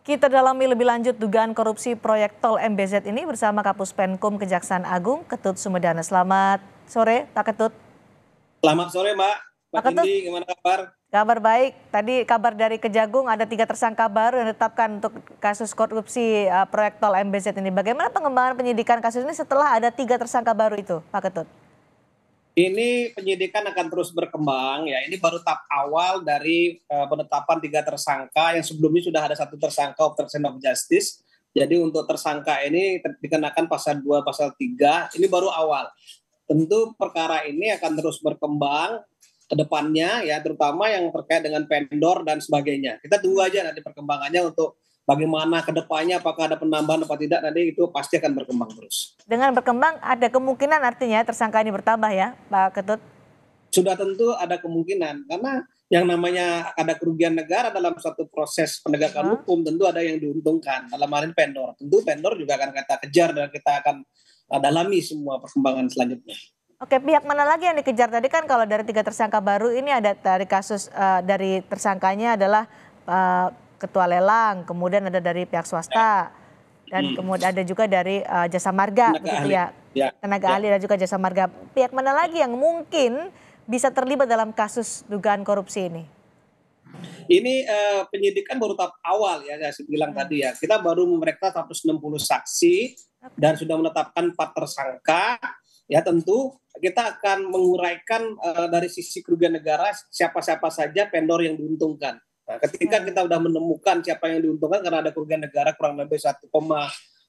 Kita dalami lebih lanjut dugaan korupsi proyek tol MBZ ini bersama Kapus Penkum Kejaksaan Agung, Ketut Sumedana. Selamat sore, Pak Ketut. Selamat sore, Mbak. Pak Mbak Ketut, Indi, gimana kabar? kabar baik. Tadi kabar dari Kejagung ada 3 tersangka baru yang ditetapkan untuk kasus korupsi proyek tol MBZ ini. Bagaimana pengembangan penyidikan kasus ini setelah ada 3 tersangka baru itu, Pak Ketut? Ini penyidikan akan terus berkembang ya. Ini baru tahap awal dari penetapan 3 tersangka yang sebelumnya sudah ada 1 tersangka obstruction of justice. Jadi untuk tersangka ini dikenakan pasal 2, pasal 3. Ini baru awal. Tentu perkara ini akan terus berkembang ke depannya ya, terutama yang terkait dengan vendor dan sebagainya. Kita tunggu aja nanti perkembangannya untuk bagaimana ke depannya, apakah ada penambahan apa tidak, nanti itu pasti akan berkembang terus. Dengan berkembang ada kemungkinan artinya tersangka ini bertambah ya, Pak Ketut? Sudah tentu ada kemungkinan, karena yang namanya ada kerugian negara dalam suatu proses penegakan hukum, tentu ada yang diuntungkan. Dalam hal ini vendor, tentu vendor juga akan kita kejar dan kita akan dalami semua perkembangan selanjutnya. Oke, pihak mana lagi yang dikejar tadi kan kalau dari 3 tersangka baru ini ada dari kasus dari tersangkanya adalah ketua lelang, kemudian ada dari pihak swasta dan kemudian ada juga dari jasa marga, begitu ya, tenaga ahli dan juga jasa marga. Pihak mana lagi yang mungkin bisa terlibat dalam kasus dugaan korupsi ini? Ini penyidikan baru tahap awal ya, saya bilang tadi ya. Kita baru memeriksa 160 saksi dan sudah menetapkan 4 tersangka. Ya tentu kita akan menguraikan dari sisi kerugian negara siapa-siapa saja vendor yang diuntungkan. Nah, ketika kita sudah menemukan siapa yang diuntungkan karena ada kerugian negara kurang lebih 1,5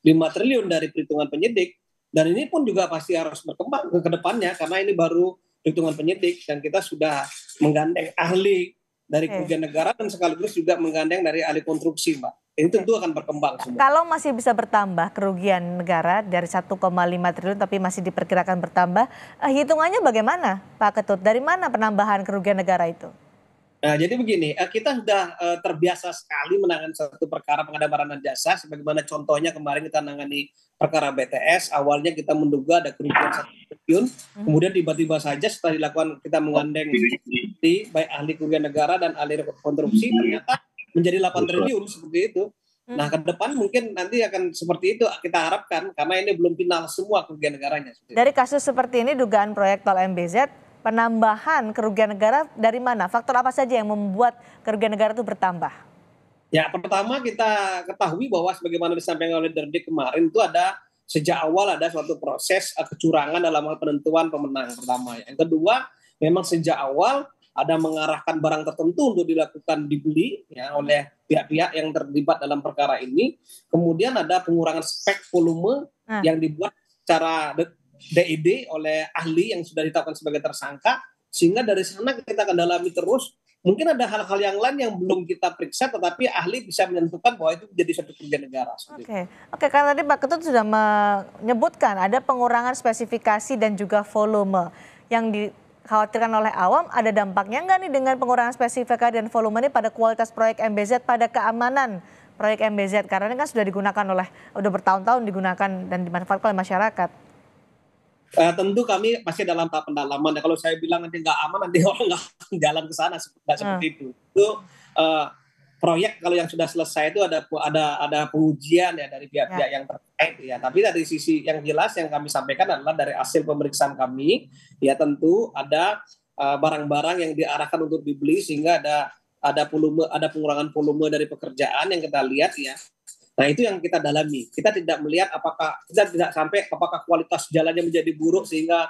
triliun dari perhitungan penyidik, dan ini pun juga pasti harus berkembang ke depannya karena ini baru perhitungan penyidik dan kita sudah menggandeng ahli dari kerugian negara dan sekaligus juga menggandeng dari ahli konstruksi, Mbak. Ini tentu akan berkembang semua. Kalau masih bisa bertambah kerugian negara dari 1,5 triliun tapi masih diperkirakan bertambah, hitungannya bagaimana Pak Ketut? Dari mana penambahan kerugian negara itu? Nah, jadi begini, kita sudah terbiasa sekali menangani satu perkara pengadaan barang dan jasa, sebagaimana contohnya kemarin kita menangani perkara BTS, awalnya kita menduga ada kerugian 1 triliun, kemudian tiba-tiba saja setelah dilakukan kita menggandeng baik ahli kerugian negara dan ahli rekonstruksi, ternyata menjadi 8 triliun seperti itu. Nah, ke depan mungkin nanti akan seperti itu kita harapkan, karena ini belum final semua kerugian negaranya. Dari kasus seperti ini, dugaan proyek tol MBZ, penambahan kerugian negara dari mana? Faktor apa saja yang membuat kerugian negara itu bertambah? Ya, pertama kita ketahui bahwa sebagaimana disampaikan oleh Derdik kemarin itu ada sejak awal ada suatu proses kecurangan dalam hal penentuan pemenang pertama. Yang kedua, memang sejak awal ada mengarahkan barang tertentu untuk dilakukan dibeli ya oleh pihak-pihak yang terlibat dalam perkara ini. Kemudian ada pengurangan spek volume yang dibuat secara DID oleh ahli yang sudah ditetapkan sebagai tersangka, sehingga dari sana kita akan dalami terus. Mungkin ada hal-hal yang lain yang belum kita periksa, tetapi ahli bisa menentukan bahwa itu menjadi suatu kerugian negara. Oke, karena tadi Pak Ketut sudah menyebutkan ada pengurangan spesifikasi dan juga volume yang dikhawatirkan oleh awam. Ada dampaknya nggak nih dengan pengurangan spesifikasi dan volume ini pada kualitas proyek MBZ, pada keamanan proyek MBZ? Karena ini kan sudah digunakan udah bertahun-tahun digunakan dan dimanfaatkan oleh masyarakat. Tentu kami masih dalam tahap pendalaman. Ya, kalau saya bilang nanti nggak aman, nanti orang nggak jalan ke sana, nggak seperti itu. Itu proyek kalau yang sudah selesai itu ada pengujian ya dari pihak-pihak yang terkait ya. Tapi dari sisi yang jelas yang kami sampaikan adalah dari hasil pemeriksaan kami ya, tentu ada barang-barang yang diarahkan untuk dibeli sehingga ada pengurangan volume dari pekerjaan yang kita lihat ya. Nah, itu yang kita dalami. Kita tidak melihat kita tidak sampai apakah kualitas jalannya menjadi buruk sehingga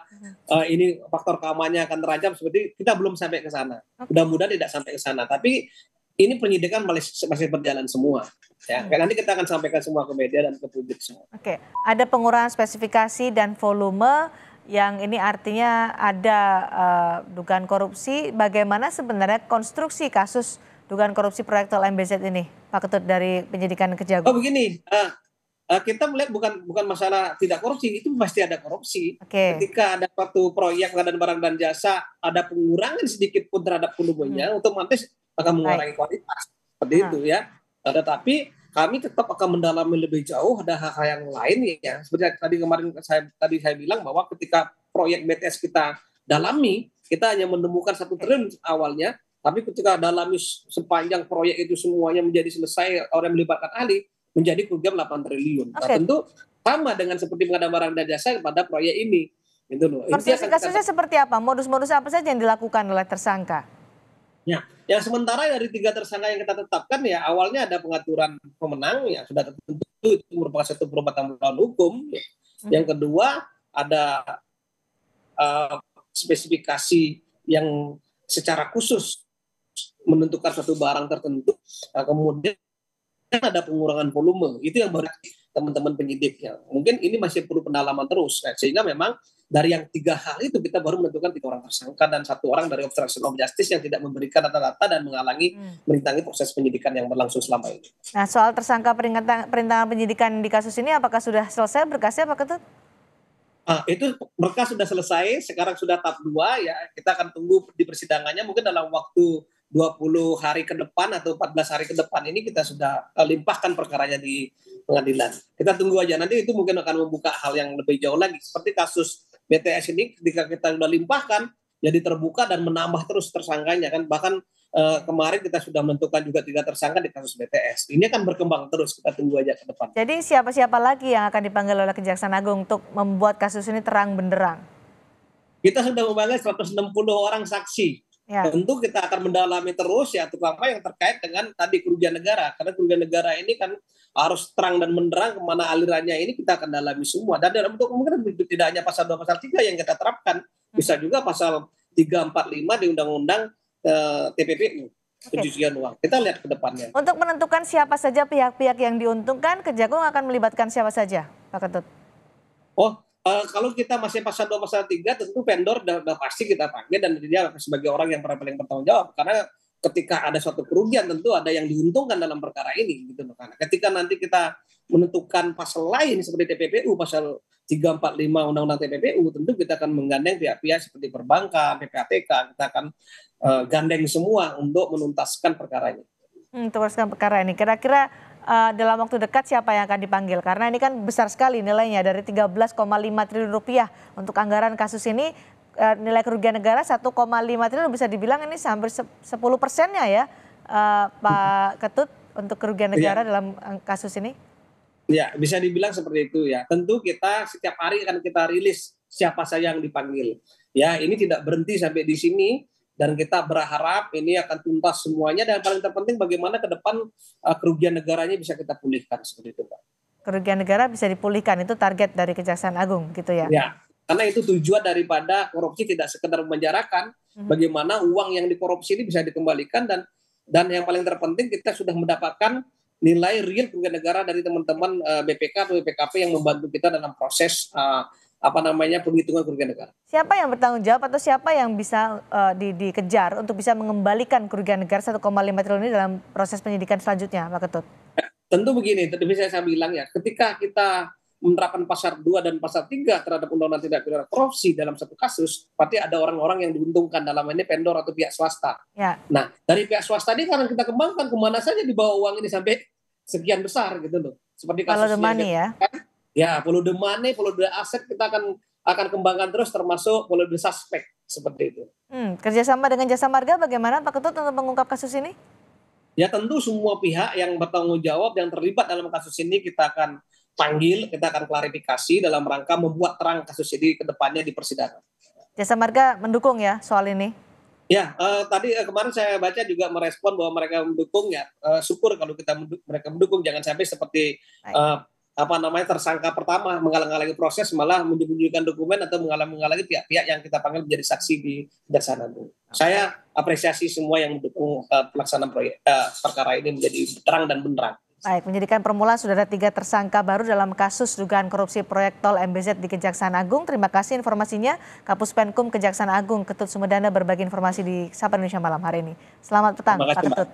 ini faktor keamanannya akan terancam, seperti kita belum sampai ke sana. Mudah-mudahan tidak sampai ke sana. Tapi ini penyidikan masih berjalan semua. Ya, nanti kita akan sampaikan semua ke media dan ke publik semua. Oke, ada pengurangan spesifikasi dan volume yang ini artinya ada dugaan korupsi. Bagaimana sebenarnya konstruksi kasus dugaan korupsi proyek tol MBZ ini, Pak Ketut, dari penyidikan Kejagung? Oh begini, kita melihat bukan masalah tidak korupsi, itu pasti ada korupsi. Ketika ada suatu proyek pengadaan barang dan jasa, ada pengurangan sedikit pun terhadap volumenya, otomatis akan mengurangi kualitas. Seperti itu ya. Tetapi kami tetap akan mendalami lebih jauh, ada hal-hal yang lain ya. Seperti tadi saya bilang bahwa ketika proyek BTS kita dalami, kita hanya menemukan 1 triliun awalnya, Tapi ketika dalami sepanjang proyek itu semuanya menjadi selesai, orang melibatkan ahli, menjadi kerugian 8 triliun. Nah, tentu sama dengan seperti pengadaan barang dan jasa pada proyek ini. Gitu loh. Konstruksi kasusnya seperti apa? Modus-modus apa saja yang dilakukan oleh tersangka? Ya, yang sementara dari 3 tersangka yang kita tetapkan ya awalnya ada pengaturan pemenang ya sudah tertentu itu merupakan satu perbuatan melawan hukum. Ya. Yang kedua ada spesifikasi yang secara khusus menentukan satu barang tertentu. Kemudian ada pengurangan volume, itu yang baru teman-teman penyidik ya. Mungkin ini masih perlu pendalaman terus, sehingga memang dari yang 3 hal itu kita baru menentukan 3 orang tersangka dan 1 orang dari obstruction of justice yang tidak memberikan data-data dan menghalangi merintangi proses penyidikan yang berlangsung selama ini. Nah, soal tersangka perintangan penyidikan di kasus ini apakah sudah selesai berkasnya Pak Ketut? Itu berkas sudah selesai, sekarang sudah tahap 2 ya. Kita akan tunggu di persidangannya mungkin dalam waktu 20 hari ke depan atau 14 hari ke depan ini kita sudah limpahkan perkaranya di pengadilan. Kita tunggu aja, nanti itu mungkin akan membuka hal yang lebih jauh lagi. Seperti kasus BTS ini ketika kita sudah limpahkan, jadi terbuka dan menambah terus tersangkanya kan. Bahkan kemarin kita sudah menentukan juga 3 tersangka di kasus BTS. Ini akan berkembang terus, kita tunggu aja ke depan. Jadi siapa-siapa lagi yang akan dipanggil oleh Kejaksaan Agung untuk membuat kasus ini terang benderang? Kita sudah memanggil 160 orang saksi. Ya. Tentu kita akan mendalami terus ya, terutama yang terkait dengan tadi kerugian negara. Karena kerugian negara ini kan harus terang dan menderang kemana alirannya ini kita akan dalami semua. Dan dalam bentuk mungkin tidak hanya pasal 2, pasal 3 yang kita terapkan. Bisa juga pasal 345 di Undang-Undang TPPU. Pencucian uang. Kita lihat ke depannya. Untuk menentukan siapa saja pihak-pihak yang diuntungkan, Kejagung akan melibatkan siapa saja, Pak Ketut? Kalau kita masih pasal 2, pasal 3, tentu vendor sudah pasti kita panggil dan dia sebagai orang yang paling bertanggung jawab. Karena ketika ada suatu kerugian tentu ada yang diuntungkan dalam perkara ini. Gitu. Karena ketika nanti kita menentukan pasal lain seperti TPPU, pasal 345 Undang-Undang TPPU, tentu kita akan menggandeng pihak-pihak seperti perbankan, PPATK, kita akan gandeng semua untuk menuntaskan perkara ini. Menuntaskan perkara ini. Kira-kira dalam waktu dekat siapa yang akan dipanggil? Karena ini kan besar sekali nilainya, dari 13,5 triliun rupiah untuk anggaran kasus ini. Nilai kerugian negara 1,5 triliun, bisa dibilang ini hampir 10%-nya ya Pak Ketut untuk kerugian negara dalam kasus ini? Ya, bisa dibilang seperti itu ya. Tentu kita setiap hari akan kita rilis siapa saja yang dipanggil. Ya, ini tidak berhenti sampai di sini. Dan kita berharap ini akan tuntas semuanya, dan paling terpenting bagaimana ke depan kerugian negaranya bisa kita pulihkan seperti itu, Pak. Kerugian negara bisa dipulihkan, itu target dari Kejaksaan Agung gitu ya? Ya, karena itu tujuan daripada korupsi tidak sekedar memenjarakan, bagaimana uang yang dikorupsi ini bisa dikembalikan, dan yang paling terpenting kita sudah mendapatkan nilai real kerugian negara dari teman-teman BPK atau BPKP yang membantu kita dalam proses penghitungan kerugian negara. Siapa yang bertanggung jawab atau siapa yang bisa dikejar untuk bisa mengembalikan kerugian negara 1,5 triliun ini dalam proses penyidikan selanjutnya, Pak Ketut? Tentu begini, tadi saya bilang ya, ketika kita menerapkan pasal 2 dan pasal 3 terhadap Undang-Undang Tindak Pidana Korupsi dalam satu kasus, pasti ada orang-orang yang diuntungkan, dalam ini vendor atau pihak swasta. Ya. Nah, dari pihak swasta ini karena kita kembangkan kemana saja dibawa uang ini sampai sekian besar gitu loh. Seperti kasusnya. Follow the money ya? Ya, follow the money, follow the asset, kita akan kembangkan terus, termasuk follow the suspect seperti itu. Kerjasama dengan Jasa Marga bagaimana Pak Ketut untuk mengungkap kasus ini? Ya tentu semua pihak yang bertanggung jawab yang terlibat dalam kasus ini kita akan panggil, kita akan klarifikasi dalam rangka membuat terang kasus ini ke depannya di persidangan. Jasa Marga mendukung ya soal ini? Ya, tadi kemarin saya baca juga merespon bahwa mereka mendukung ya. Syukur kalau mereka mendukung, jangan sampai seperti tersangka pertama menghalang-halangi proses, malah menyembunyikan dokumen atau menghalang-halangi pihak-pihak yang kita panggil menjadi saksi di Kejaksaan Agung. Saya apresiasi semua yang mendukung pelaksanaan perkara ini menjadi terang dan benderang. Baik, penyidikan permulaan sudah ada 3 tersangka baru dalam kasus dugaan korupsi proyek tol MBZ di Kejaksaan Agung. Terima kasih informasinya, Kapus Penkum Kejaksaan Agung Ketut Sumedana berbagi informasi di Sapa Indonesia Malam hari ini. Selamat petang, Pak Ketut.